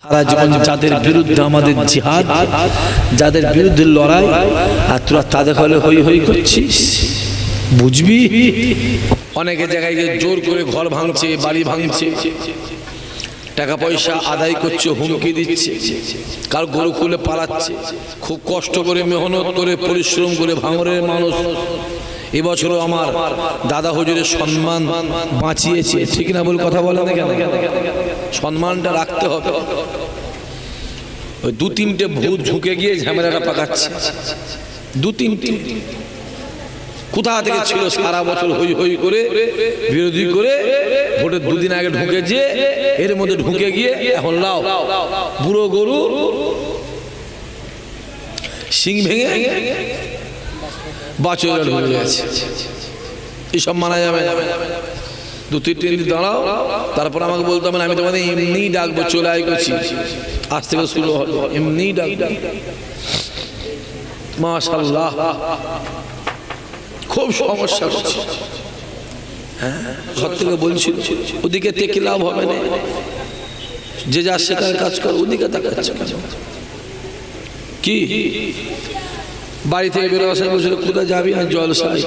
সারা জীবন যাদের বিরুদ্ধে আমাদের জিহাদ, যাদের বিরুদ্ধে লড়াই, আর তোরা তাদের হলে হই হই করছিস, বুঝবি? অনেকে জায়গায় জোর করে ঘর ভাঙছে, বাড়ি ভাঙছে, টাকা পয়সা আদায় করছে, হুমকি দিচ্ছে, কার গরু খুলে পালাচ্ছে। খুব কষ্ট করে, মেহনত করে, পরিশ্রম করে ভাঙরের মানুষ এবছরও আমার দাদা হুজুরের সম্মান বাঁচিয়েছে, ঠিক না? বল, কথা বলে না কেন? সম্মানটা রাখতে হবে। ওই দু তিনটে ভূত ঝুঁকে গিয়ে ঝামেলাটা পাকাচ্ছে। দু তিনটে কোথা থেকে ছিল সারা বছর হই হই করে বিরোধী করে, ভোটের দুদিন আগে ঢুকে যে এর মধ্যে ঢুকে গিয়ে এখন লাও বুড়ো গরু শিং ভেঙে বাছুর ঢুকে গেছে। এইসব মানা যাবে না। দু তিন দিন দাঁড়াও, তারপর আমাকে বলতে হবে আমি তোমাদের এমনি ডাকবো, চলে আয় করছি, আজ থেকে শুরু হলো, এমনি ডাকবো। মাশাআল্লাহ, খুব সমস্যা হচ্ছে। হ্যাঁ, ঘর থেকে বলছিল ওদিকে থেকে লাভ হবে না, যে যা সেটার কাজ কর, ওদিকে তাকাচ্ছে কি? বাড়ি থেকে বেরো আসা বলছিল কোথায় যাবি? আর জলসায়।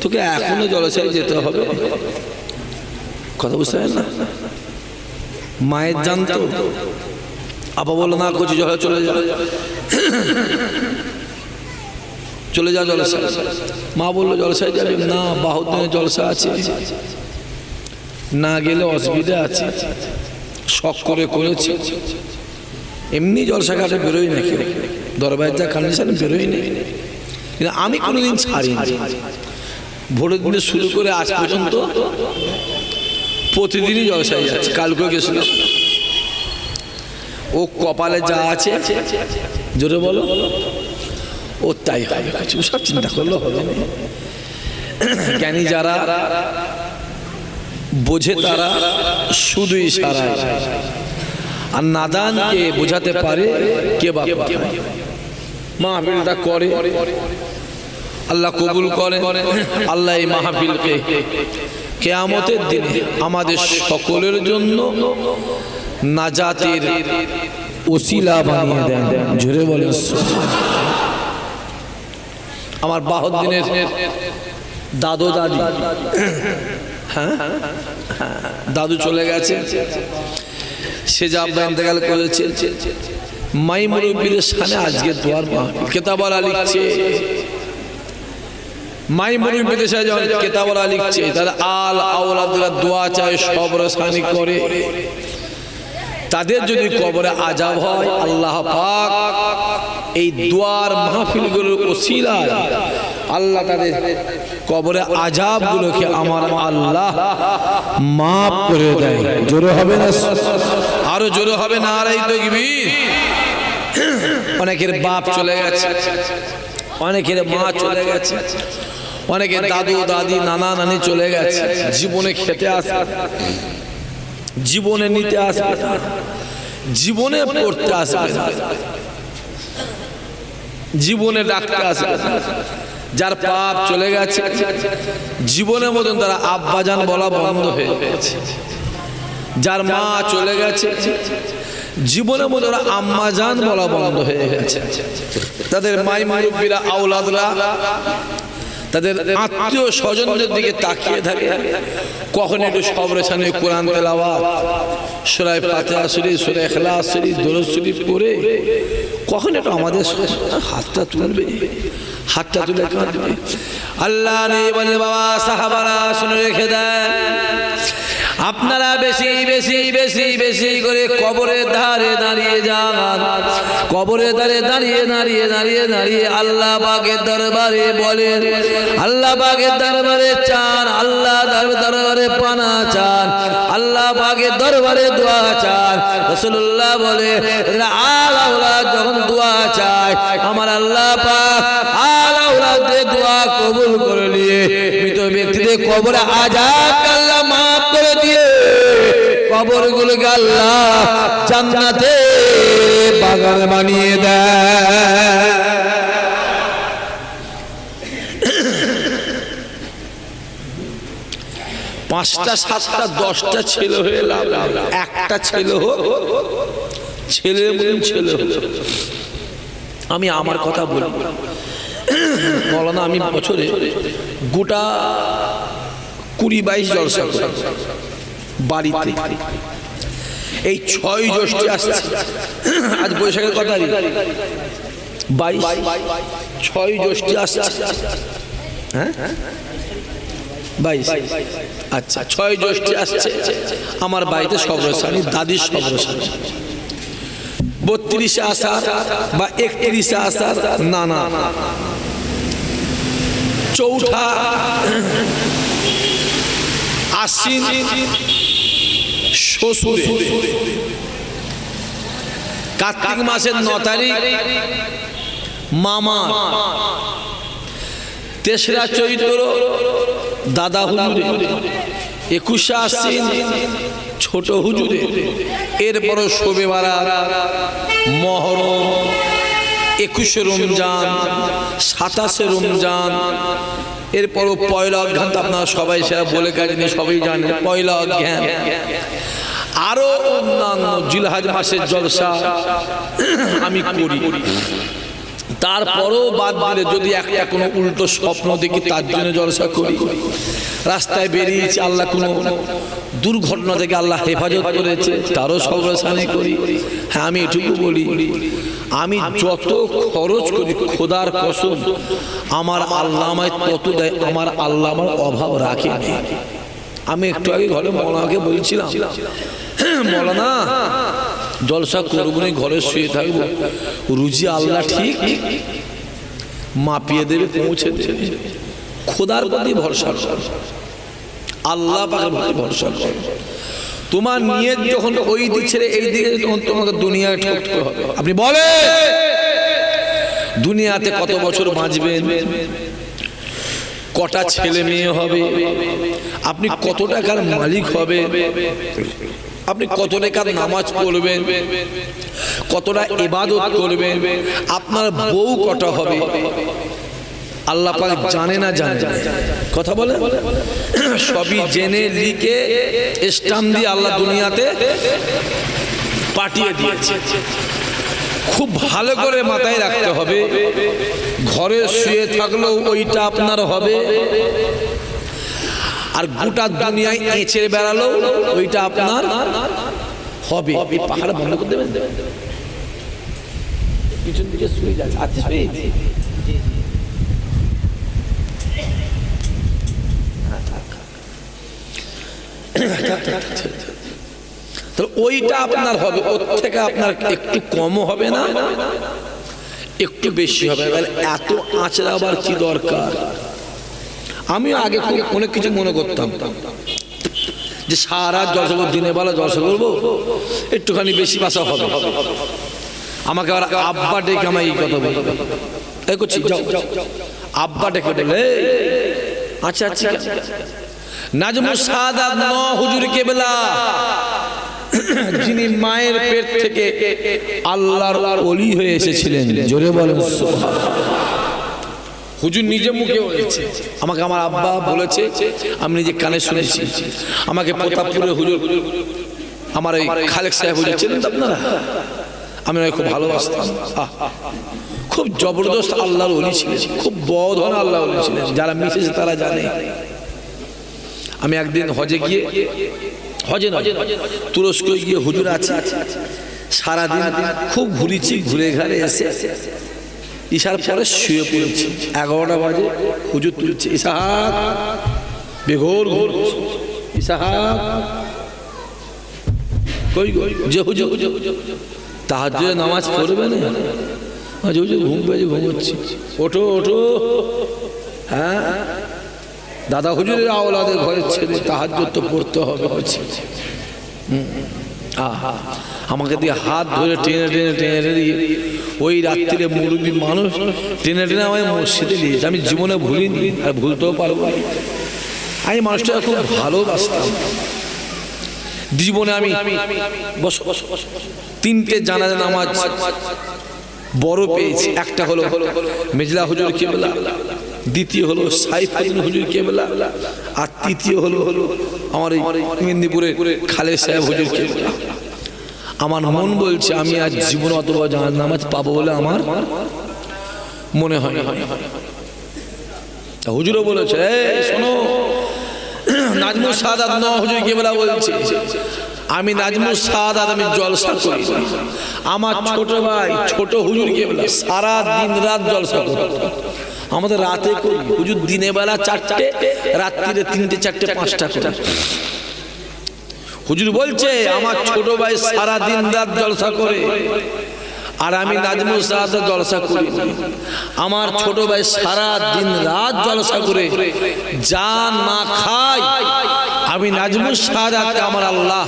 তোকে এখনো জলসায় যেতে হবে, কথা বুঝতে পারেন না? মায়ের জানতো, আপা বললো না করছি, জল চলে যা, চলে যা জলসায়। মা বললো জলসায় যাবি না, বাহুদিনে জলসা আছে, না গেলে অসুবিধা আছে, শখ করে করেছি। এমনি জলসা ঘাটে বেরোই না, কেউ দরবারের যা কন্ডিশনে বেরোই না। কিন্তু আমি কোনোদিন ছাড়িনি, ভোরের দিনে শুরু করে আজ পর্যন্ত প্রতিদিনই জলসায় যাচ্ছে। কালকেও গেছিলাম। ও কপালে যা আছে, জোরে বলো, ও তাই হবে, কিছু সব চিন্তা করলে হবে না। জ্ঞানী যারা বোঝে তারা শুধু ইশারায়, আর নাদানকে বোঝাতে পারে কে বাবা। মাহফিলটা করে আল্লাহ কবুল করে। আল্লাহ এই মাহফিলকে কিয়ামতের দিনে আমাদের সকলের জন্য নাজাতের ওসিলা বানিয়ে দেন, জোরে বলেন। আমার বাহুদ্দিনের দাদু দাদি, হ্যাঁ দাদু চলে গেছে, সে যা ইন্তেকাল করেছে। মাই মুরব্বীদের সামনে আজকে দোয়ার মাহফিল, কেতাবওয়ালা লিখছে। মাই মুরব্বীদের সাথে যখন কেতাবওয়ালা লিখছে, তারা আল আওলাদরা দোয়া চায়, সবরসানি করে। তাদের যদি কবরে আযাব হয়, আল্লাহ পাক এই দোয়ার মাহফিলগুলোর ওসিলায় আল্লাহ তাদের কবরে আযাবগুলোকে আমার আল্লাহ মাফ করে দেয়। জোরে হবে না, আরো জোরে হবে না, নারায়ে তাকবীর। অনেকের বাপ চলে গেছে, অনেকের মা চলে গেছে, অনেকের দাদু দাদি নানা নানি চলে গেছে। জীবনে খেতে আসে, জীবনে নিতে আসবে, জীবনে পড়তে আসবে, জীবনে ডাকতে আসবে। যার পাপ চলে গেছে, জীবনের মতন তারা আব্বাজান বলা বন্ধ হয়ে গেছে। যার মা চলে গেছে, জীবনের মতো আম্মাজান বলা বন্ধ হয়ে গেছে। তাদের মাই মুরব্বীরা, আওলাদরা তাদের আত্মীয় স্বজনদের দিকে তাকিয়ে থাকে, কখন একটু সবরেশানে কোরআন তেলাওয়াত, সূরা ফাতিহা শরীফ, সূরা ইখলাস শরীফ, দরুদ শরীফ পড়ে কখন একটু আমাদের হাতটা তুলবে, হাতটা তুলে কাঁদবে। আল্লাহ নেই বলে বাবা, সাহাবারা শুনে রেখে দেন, আপনারা বেশি বেশি বেশি বেশি করে কবরের ধারে দাঁড়িয়ে যান। কবরের ধারে দাঁড়িয়ে দাঁড়িয়ে দাঁড়িয়ে দাঁড়িয়ে আল্লাহ পাকের দরবারে বলেন, আল্লাহ পাকের দরবারে চান, আল্লাহ দরবারে পানা চান, আল্লাহ পাকের দরবারে দোয়া চান। রাসূলুল্লাহ বলে, আল আওলাদ যখন দোয়া চায়, আমার আল্লাহ পাক আল আওলাদের দোয়া কবুল করে নিয়ে মৃত ব্যক্তিদের কবরে আযাব আল্লাহ মাফ করে দিয়ে কবরগুলোকে আল্লাহ জান্নাতে বাগান বানিয়ে দেয়। পাঁচটা সাতটা দশটা ছেলে হয়ে লাভ, একটা ছেলে হোক ছেলে ছেলে। আমি আমার কথা বলি, মৌলানা আমি বছরে গোটা 20-22 জলসা করি বাড়িতে। এই 6 জ্যৈষ্ঠী আসছে, আজ বৈশাখের কথা 6 জ্যৈষ্ঠী আসছে। হ্যাঁ 22, আচ্ছা 6 জ্যৈষ্ঠী আসছে। আমার বাড়িতে সবরসানি, দাদির সবরসানি। 32 আষাঢ় বা 31 আষাঢ়, না না, চৌঠা আশ্বিন শ্বশুরে, কার্তিক মাসের 9 তারিখ মামা, 3রা চৈত্র দাদা হুজুরে, 21 আশ্বিন ছোট হুজুরে, এরপর শবে বারাত, মহরম, 21 রমজান, 27 রমজান, এরপর পয়লা অজ্ঞান। আপনারা সবাই সেটা বলে কাজে সবাই জানেন পয়লা অজ্ঞান। আরো অন্যান্য জিলহজ মাসের জলসা আমি করি। তারপরও বাদ দিলে যদি একটা কোনো উল্টো স্বপ্ন দেখি তার জন্য জলসা করি। রাস্তায় বেরিয়েছি, আল্লাহ কোনো দুর্ঘটনা থেকে আল্লাহ হেফাজত করেছে, তারও সবরসানি করি। হ্যাঁ আমি এটুকু বলি, আমি যত খরচ করি খোদার কসম আমার আল্লাহ আমায় তত দেয়, আমার আল্লাহ আমার অভাব রাখে। আমি একটু আগে ঘরে মৌলানাকে বলছিলাম, মৌলানা জলসা করবো না, ঘরে শুয়ে থাকবো, রুজি আল্লাহ ঠিক মাপিয়ে দেবে, পৌঁছে দেবে। খোদার প্রতি ভরসা কর, আল্লাহ পাকের প্রতি ভরসা কর। তোমার নিয়ত যখন ওই দিক ছেড়ে এই দিকে, তখন তোমাকে দুনিয়ায় ঠকতে হবে। আপনি বলে দুনিয়াতে কত বছর বাঁচবেন, কটা ছেলে মেয়ে হবে, আপনি কত টাকার মালিক হবে, আপনি কত টাকার নামাজ পড়বেন, কতটা ইবাদত করবেন, আপনার বউ কটা হবে, আল্লাহ পাক জানে না জানে কথা বলে, সবই জেনে লিখে স্টাম্প দিয়ে আল্লাহ দুনিয়াতে পাঠিয়ে দিয়েছে। খুব ভালো করে মাথায় রাখতে হবে, ঘরে শুয়ে থাকলেও ওইটা আপনার হবে, আর গোটা দুনিয়ায় এঁচড়ে বেড়ালো ওইটা আপনার হবে। পাহাড় বন্ধ করে দেবেন, পিছন দিকে শুয়ে যাচ্ছে। আচ্ছা তো ওইটা আপনার হবে, ওর থেকে আপনার একটু কমও হবে না, একটু বেশি হবে। এত আঁচড়া আবার কি দরকার? আমি আগে অনেক কিছু মনে করতাম যে সারা জলসা করবো, দিনের বেলা জলসা করবো, একটুখানি বেশি বাসা হবে। আমাকে আবার আব্বা ডেকে আমার এই কথা বলবে, এই করছি যাও, আব্বা ডেকে বলে আচ্ছা আচ্ছা নাজমুস সাদাত ন হুজুর কেবলা, যিনি মায়ের পেট থেকে আল্লাহর ওলি হয়ে এসেছিলেন, জোরে বলেন সুবহানাল্লাহ। হুজুর নিজে মুখে বলেছে, আমাকে আমার আব্বা বলেছে, আমি নিজে কানে শুনেছি। আমাকে প্রতাপপুরে হুজুর, আমার এই খালেক সাহেব হুজুর ছিলেন আপনারা, আমি খুব ভালোবাসতাম। খুব জবরদস্ত আল্লাহর ওলি ছিলেন, খুব বড় ধরনের আল্লাহর ওলি ছিলেন, যারা মিশেছে তারা জানে। আমি একদিন হজে গিয়ে, হজে নয় তুরস্ক গিয়ে হুজুর আছে, সারাদিন খুব ঘুরেছি, ঘুরে ঘাড়ে এসে ইশার পরে শুয়ে পড়েছি। 11টা বাজে হুজুর তুলছে, ইসাহাক বেঘোর ঘোর, ইসাহাক কই গো, যে হুজুর তাহাজ্জুদের নামাজ পড়বে না, হুজুর ঘুম পেয়েছে, ঘুমোচ্ছি, ওঠো ওঠো। হ্যাঁ দাদা হুজুরের আওলাদের ঘরের ছেলে, তাহাজ্জুদ তো পড়তে হবে। আমাকে দিয়ে হাত ধরে টেনে টেনে টেনে দিয়ে ওই রাত্রিরে মুরব্বী মানুষ টেনে টেনে আমায় মসজিদে নিয়েছে। আমি জীবনে ভুলিনি, আর ভুলতেও পারবো না। আমি মানুষটা খুব ভালোবাসতাম। জীবনে আমি 3টে জানাজা নামাজ বড় পেয়েছি। একটা হলো মেজলা হুজুর কেবলা, দ্বিতীয় হলো সাইফুদ্দিন হুজুর কেবলা, আর তৃতীয় হলো আমার এই মেদিনীপুরে খালেক সাহেব হুজুর কেবলা। আমার মন বলছে আমি আজ জীবনে অতবার নামাজ পাবো বলে আমার মনে হয়। হুজুরও বলেছে, শোনো, নাজমুস সাদাত ন হুজুর কেবলা বলছে, আমি নাজমুস সাদাত আমি জলসা করি। আমার ছোট ভাই ছোট হুজুর কেবলা সারা দিন রাত জলসা করে। আমাদের রাতে করি, হুজুর দিনে বেলা 4টে, রাত্রিরে 3টে 4টে 5টা করে। হুজুর বলছে আমার ছোট ভাই সারা দিন রাত জলসা করে, আর আমি নাজমুস সাদাত জলসা করি। আমার ছোট ভাই সারা দিন রাত জলসা করে যা না খায়, আমি নাজমুস সাদাতকে আমার আল্লাহ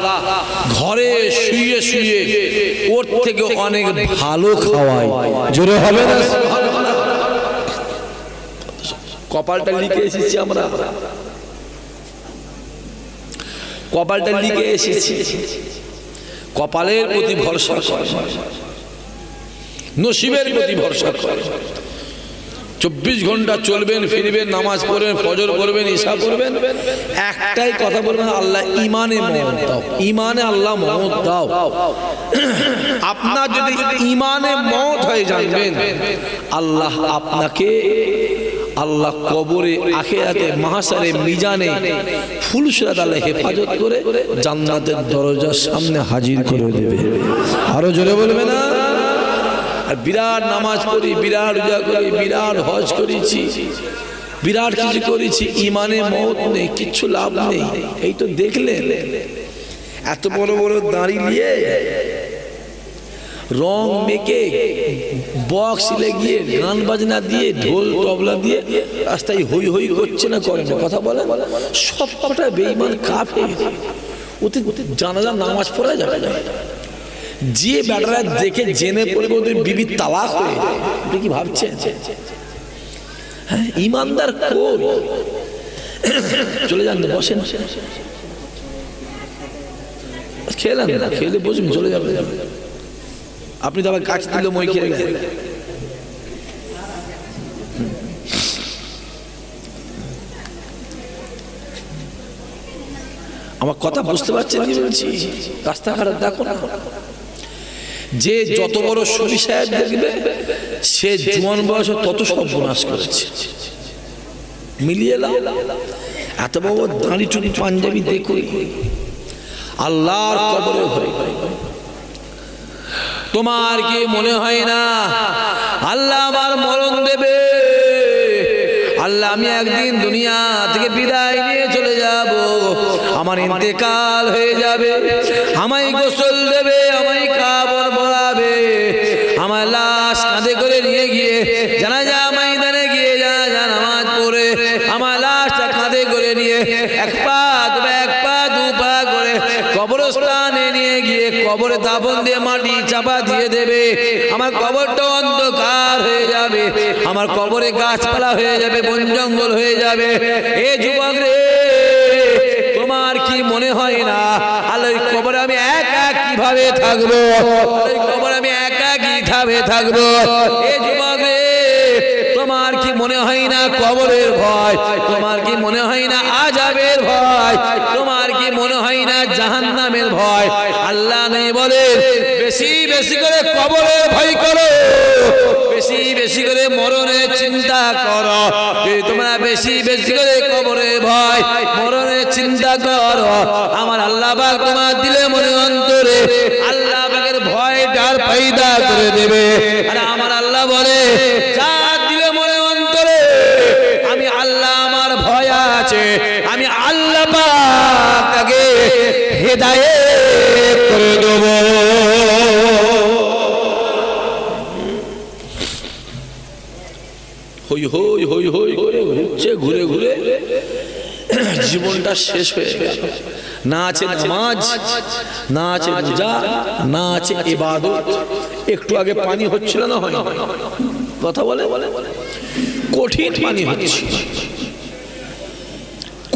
ঘরে শুয়ে শুয়ে ওর থেকে অনেক ভালো খাওয়ায়। জোরে হবে না? কপালটা লিখে এসেছি আমরা, কপালটা লিখে এসেছি। কপালের প্রতি ভরসা করে, নসিবের প্রতি ভরসা করে। 24 ঘন্টা চলবেন ফিরবেন, নামাজ পড়বেন, ফজর করবেন, ঈশা করবেন, একটাই কথা বলবেন, আল্লাহ ইমানে মওত দাও, ইমানে আল্লাহ মওত দাও। আপনার যদি ইমানে মওত হয়ে যাবেন, আল্লাহ আপনাকে আল্লাহ কবরে, আখিরাতে, মাহশারে, মিজানে ফুলসরাত আল্লাহ হেফাজত করে জান্নাতের দরজার সামনে হাজির করে দেবে। আরো জোরে বলবে না? আর বিরাট নামাজ পড়ি, বিরাট রোজা করি, বিরাট হজ করেছি, বিরাট কিছু করেছি, ইমানে মওত নেই, কিচ্ছু লাভ নেই। এই তো দেখলেন, এত বড় বড় দাঁড়ি নিয়ে রং মেকে বক্স লাগিয়ে গান বাজনা দিয়ে ঢোল তবলা দিয়ে রাস্তায় হই হই করছে না, করে না? কথা বলে সব কটা বেঈমান কাফের। ওতে জানাজা নামাজ পড়া যাবে না। যে বেটারা দেখে জেনে পড়বে ওদের বিবি তালাক হয়ে যায়, আপনি কি ভাবছেন? হ্যাঁ, ইমানদার কই? চলে যান, বসেন, খেলেন না, খেলে বসবেন, চলে যাবে। আপনি তো আবার কাজ দিলে মই খেয়ে গেলেন। আমার কথা বুঝতে পারছেন কি বলছি? রাস্তাঘাট দেখো না, যে যত বড় শরীর সাহেব দেখবে সে জোয়ান বয়সে তত সর্বনাশ করেছে। মিলিয়ে লাও, এত বড় দাঁড়ি টুড়ি পাঞ্জাবি দেখুন, আল্লাহর কবরে ভয়। তোমার কি মনে হয় না আল্লাহ আমার মরণ দেবে? আল্লাহ আমি একদিন দুনিয়া থেকে বিদায় নিয়ে চলে যাব, আমার ইন্তেকাল হয়ে যাবে, আমায় গোসল দেবে, আমায় কাপড় পরাবে, আমার লাশ কাঁধে করে নিয়ে গিয়ে জানাজা ময়দানে গিয়ে জানাজা নামাজ পড়ে আমার লাশটা কাঁধে করে নিয়ে এক পা দু পা করে কবরস্থানে নিয়ে গিয়ে কবরে দাফন দিয়ে মাটি চাপা দিয়ে দেবে। আমার কবরটা অন্ধকার হয়ে যাবে, আমার কবরে গাছপালা হয়ে যাবে, বন জঙ্গল হয়ে যাবে। এ যুবক রে, তোমার কি মনে হয় না আল্লাহর কবরে আমি একা কিভাবে থাকবো? আল্লাহর কবরে আমি একা কিভাবে থাকবো? এ যুবক রে, তোমার কি মনে হয় না কবরের ভয়? তোমার কি মনে হয় না আযাবের ভয়? তোমার কি মনে হয় না জাহান্নামের ভয়? আল্লাহ নেই বলে বেশি বেশি করে কবরের ভয় করো, বেশি বেশি করে মরণের চিন্তা করো। তোমরা বেশি বেশি করে কবরের ভয়, মরণের চিন্তা করো, আমার আল্লাহ পাক তোমার দিলে মনে অন্তরে আল্লাহ পাকের ভয় ডার পয়দা করে দেবে। আর আমার আল্লাহ বলে, যার দিলে মনে অন্তরে আমি আল্লাহ আমার ভয় আছে, আমি আল্লাহ পাক তাকে হেদায়েত করে দেব। হই হই হই হই করে ঘুরছে, ঘুরে ঘুরে জীবনটা শেষ হয়ে গেল। না আছে নামাজ, না আছে রোজা, না আছে ইবাদত। একটু আগে পানি হচ্ছিল না, হয় কথা বলে কঠিন পানি হচ্ছে,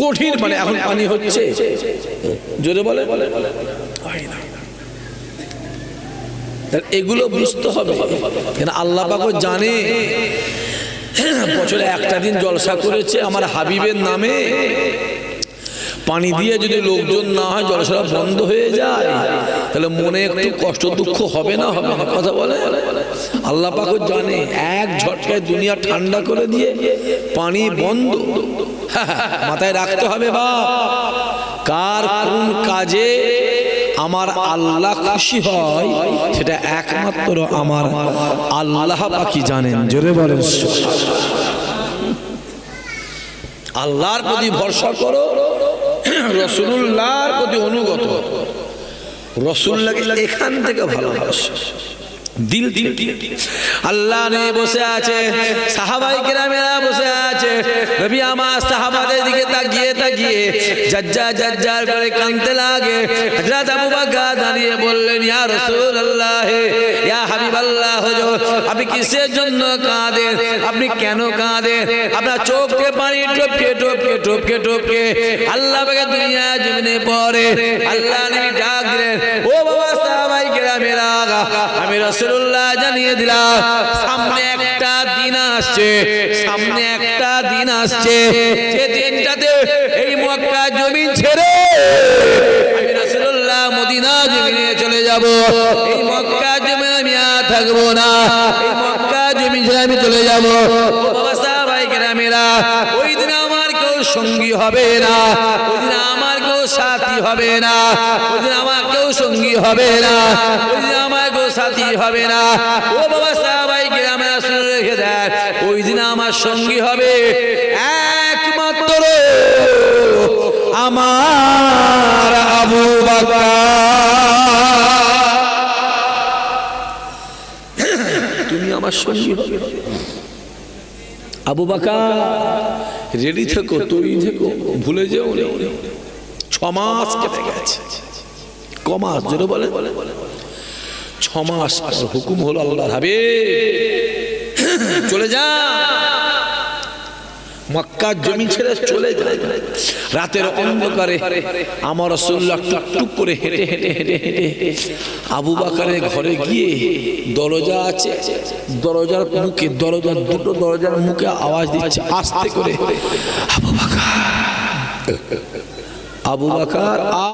কঠিন মানে এখন পানি হচ্ছে, জোরে বলে এগুলো বুঝতে হবে। কেন আল্লাহ পাকও জানে বছরে একটা দিন জলসা করেছে আমার হাবিবের নামে, পানি দিয়ে যদি লোকজন না হয়, জলসারা বন্ধ হয়ে যায়, তাহলে মনে একটু কষ্ট দুঃখ হবে না? হবে না? কথা বলে। আল্লাহ পাক জানে এক ঝটকায় দুনিয়া ঠান্ডা করে দিয়ে পানি বন্ধ। মাথায় রাখতে হবে বাপ, কার কোন কাজে আমার আল্লাহ খুশি হয় সেটা একমাত্র আমার আল্লাহ পাকই জানেন। জোরে বলেন আল্লাহর প্রতি ভরসা করো, রাসূলুল্লাহর প্রতি অনুগত, রাসূলুল্লাহকে এখান থেকে ভালোবাসো দিল থেকে। আল্লাহ নিয়ে বসে আছে, সাহাবাই কেরামেরা বসে আছে, নবী আমার সাহাবাদের দিকে তাকিয়ে তাকিয়ে জাজ্জার করে কাঁদতে লাগে। হযরত আবু বকর দাঁড়িয়ে বললেন, ইয়া রাসূলুল্লাহ, ইয়া হাবিবাল্লাহ, হুজুর আপনি কিসের জন্য কাঁদেন? আপনি কেন কাঁদেন? আপনার চোখ থেকে পানি টপকে টপকে টপকে টপকে আল্লাহ পাকের দুনিয়া জমিনে পড়ে। আল্লাহ নবী ডাক দিলেন, ও বাবা সাহাবাই কেরামেরা, আমি রাসূলুল্লাহ জানিয়ে দিলাম সামনে একটা দিন আসছে, সামনে একটা দিন আসছে, যে দিনটাতে এই মক্কা জমিন ছেড়ে আমি রাসূলুল্লাহ মদিনা জমিনে চলে যাব। এই মক্কা জমিনে আমি আর থাকবো না, এই মক্কা জমিন ছেড়ে আমি চলে যাব। বাবা সাহাবাই কেরামেরা, ওই দিন আমার কেউ সঙ্গী হবে না, ওই দিন আমার কেউ সাথী হবে না, ওই দিন আমার কেউ সঙ্গী হবে না, ওই দিন আমার কেউ সাথী হবে না। ও বাবা সাহাবাই কেরামেরা শুনে রেখে দেন, ওই দিন আমার সঙ্গী হবে একমাত্র আমার আবু বকর। তুমি আমার সঙ্গী হবে। আবু বকর রেডি থেকো, তৈরি থেকো, ভুলে যেও না। 6 মাস কেটে গেছে। কমাস যেটা বলে 6 মাস হুকুম হলো আল্লাহর হাবিব চলে যা, মক্কা জমি ছেড়ে চলে যায়। রাতের অন্ধকারে আমার রাসূলুল্লাহ টুকটুক করে হেঁটে হেঁটে হেঁটে হেঁটে আবু বকরের ঘরে গিয়ে, দরজা আছে, দরজার মুখে, দরজার দুটো দরজার মুখে আওয়াজ দিচ্ছে আস্তে করে, আবু বকর, আবু বকর।